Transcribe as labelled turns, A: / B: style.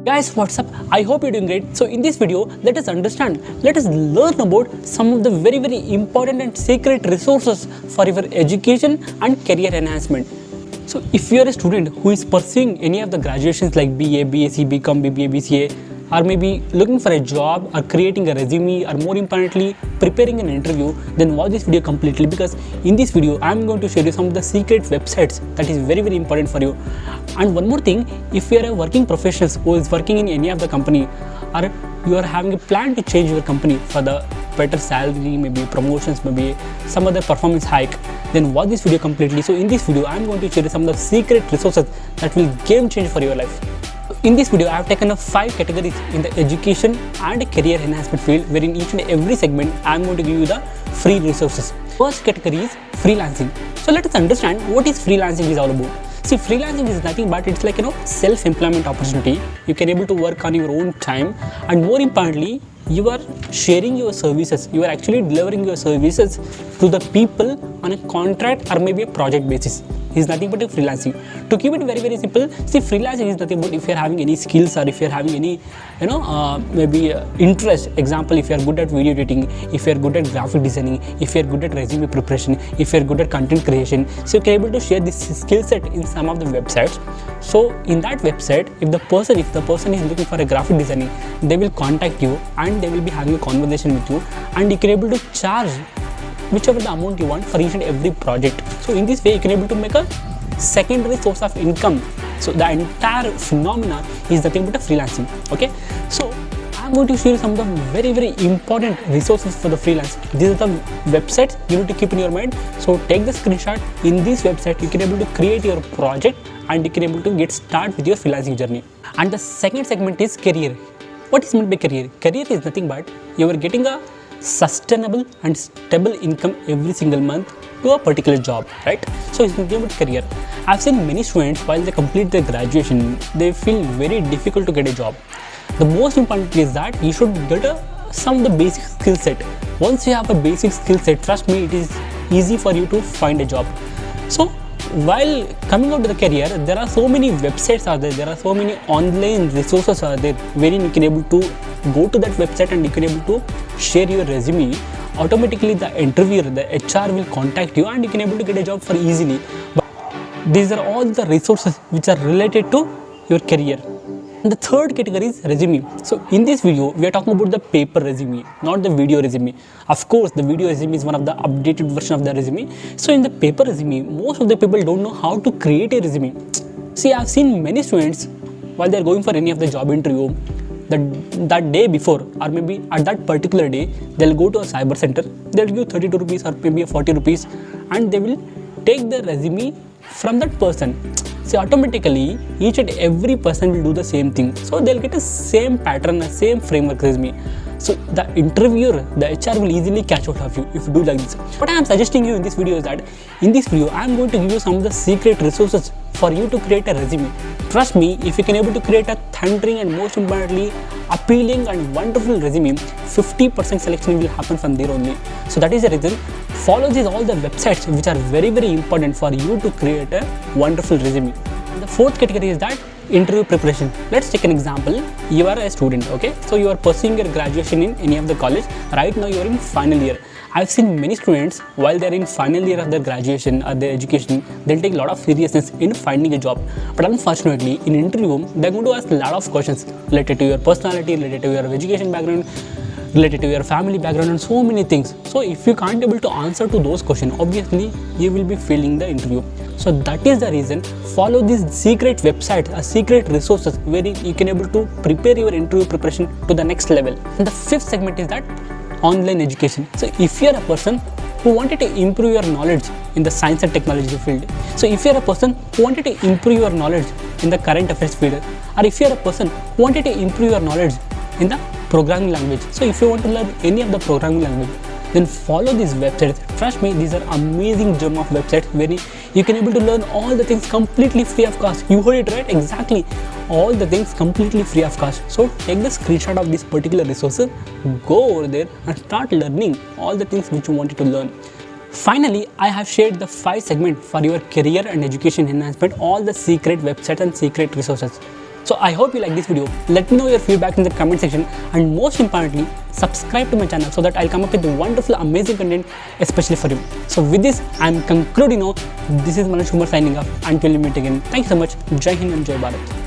A: Guys, what's up? I hope you're doing great. So in this video, let us learn about some of the very important and secret resources for your education and career enhancement. So if you're a student who is pursuing any of the graduations like BA, BSc, BCom, BBA, BCA, or maybe looking for a job or creating a resume, or more importantly preparing an interview, then watch this video completely, because in this video I'm going to show you some of the secret websites that is very important for you. And one more thing, if you are a working professional who is working in any of the company, or you are having a plan to change your company for the better salary, maybe promotions, maybe some other performance hike, then watch this video completely. So in this video I'm going to share some of the secret resources that will game change for your life. In this video, I have taken up 5 categories in the education and career enhancement field, where in each and every segment, I am going to give you the free resources. First category is freelancing. So let us understand what is freelancing is all about. See, freelancing is nothing but it's like, self-employment opportunity. You can able to work on your own time, and more importantly, you are sharing your services. You are actually delivering your services to the people on a contract or maybe a project basis. Is nothing but a freelancing. To keep it very simple, see, freelancing is nothing but if you are having any skills, or if you are having any maybe interest. Example, if you are good at video editing, if you are good at graphic designing, if you are good at resume preparation, if you are good at content creation, so you can able to share this skill set in some of the websites. So in that website, if the person is looking for a graphic designing, they will contact you and they will be having a conversation with you, and you can able to charge whichever the amount you want for each and every project. So in this way, you can able to make a secondary source of income. So the entire phenomena is nothing but a freelancing. Okay, so I'm going to show you some of the very important resources for the freelance. These are the websites you need to keep in your mind. So take the screenshot. In this website, you can able to create your project and you can able to get started with your freelancing journey. And the second segment is career. What is meant by career? Career is nothing but you are getting a sustainable and stable income every single month to a particular job, right? So it's nothing about career. I've seen many students, while they complete their graduation, they feel very difficult to get a job. The most important is that you should get some of the basic skill set. Once you have a basic skill set, trust me, it is easy for you to find a job. So while coming out to the career, there are so many websites are there are so many online resources are there, wherein you can able to go to that website and you can able to share your resume. Automatically the interviewer, the HR will contact you and you can able to get a job for easily. But these are all the resources which are related to your career. And the third category is resume. So in this video, we are talking about the paper resume, not the video resume. Of course, the video resume is one of the updated version of the resume. So in the paper resume, most of the people don't know how to create a resume. See, I've seen many students, while they're going for any of the job interview, that day before, or maybe at that particular day, they'll go to a cyber center, they'll give 32 rupees or maybe 40 rupees, and they will take the resume from that person. See, automatically each and every person will do the same thing, so they'll get the same pattern, the same framework resume. So the interviewer, the HR will easily catch out of you if you do like this. What I am suggesting you in this video is that in this video I am going to give you some of the secret resources for you to create a resume. Trust me, if you can able to create a thundering and most importantly appealing and wonderful resume, 50% selection will happen from there only. So that is the reason. Follow these all the websites which are very important for you to create a wonderful resume. And the fourth category is that interview preparation. Let's take an example. You are a student, okay? So you are pursuing your graduation in any of the college. Right now you are in final year. I've seen many students, while they are in final year of their graduation or their education, they'll take a lot of seriousness in finding a job. But unfortunately, in interview, they're going to ask a lot of questions related to your personality, related to your education background, related to your family background, and so many things. So if you can't able to answer to those questions, obviously you will be failing the interview. So that is the reason, follow these secret websites, secret resources, where you can able to prepare your interview preparation to the next level. And the fifth segment is that online education. So if you are a person who wanted to improve your knowledge in the science and technology field, so if you are a person who wanted to improve your knowledge in the current affairs field, or if you are a person who wanted to improve your knowledge in the programming language, so if you want to learn any of the programming language, then follow these websites. Trust me, these are amazing gem of websites where you can able to learn all the things completely free of cost. You heard it right, exactly, all the things completely free of cost. So take the screenshot of this particular resources, go over there and start learning all the things which you wanted to learn. Finally, I have shared the 5 segments for your career and education enhancement, all the secret websites and secret resources. So I hope you like this video. Let me know your feedback in the comment section, and most importantly, subscribe to my channel so that I'll come up with wonderful, amazing content especially for you. So with this, I'm concluding now. This is Manoj Kumar signing off. Until we meet again. Thank you so much. Jai Hind and Jai Bharat.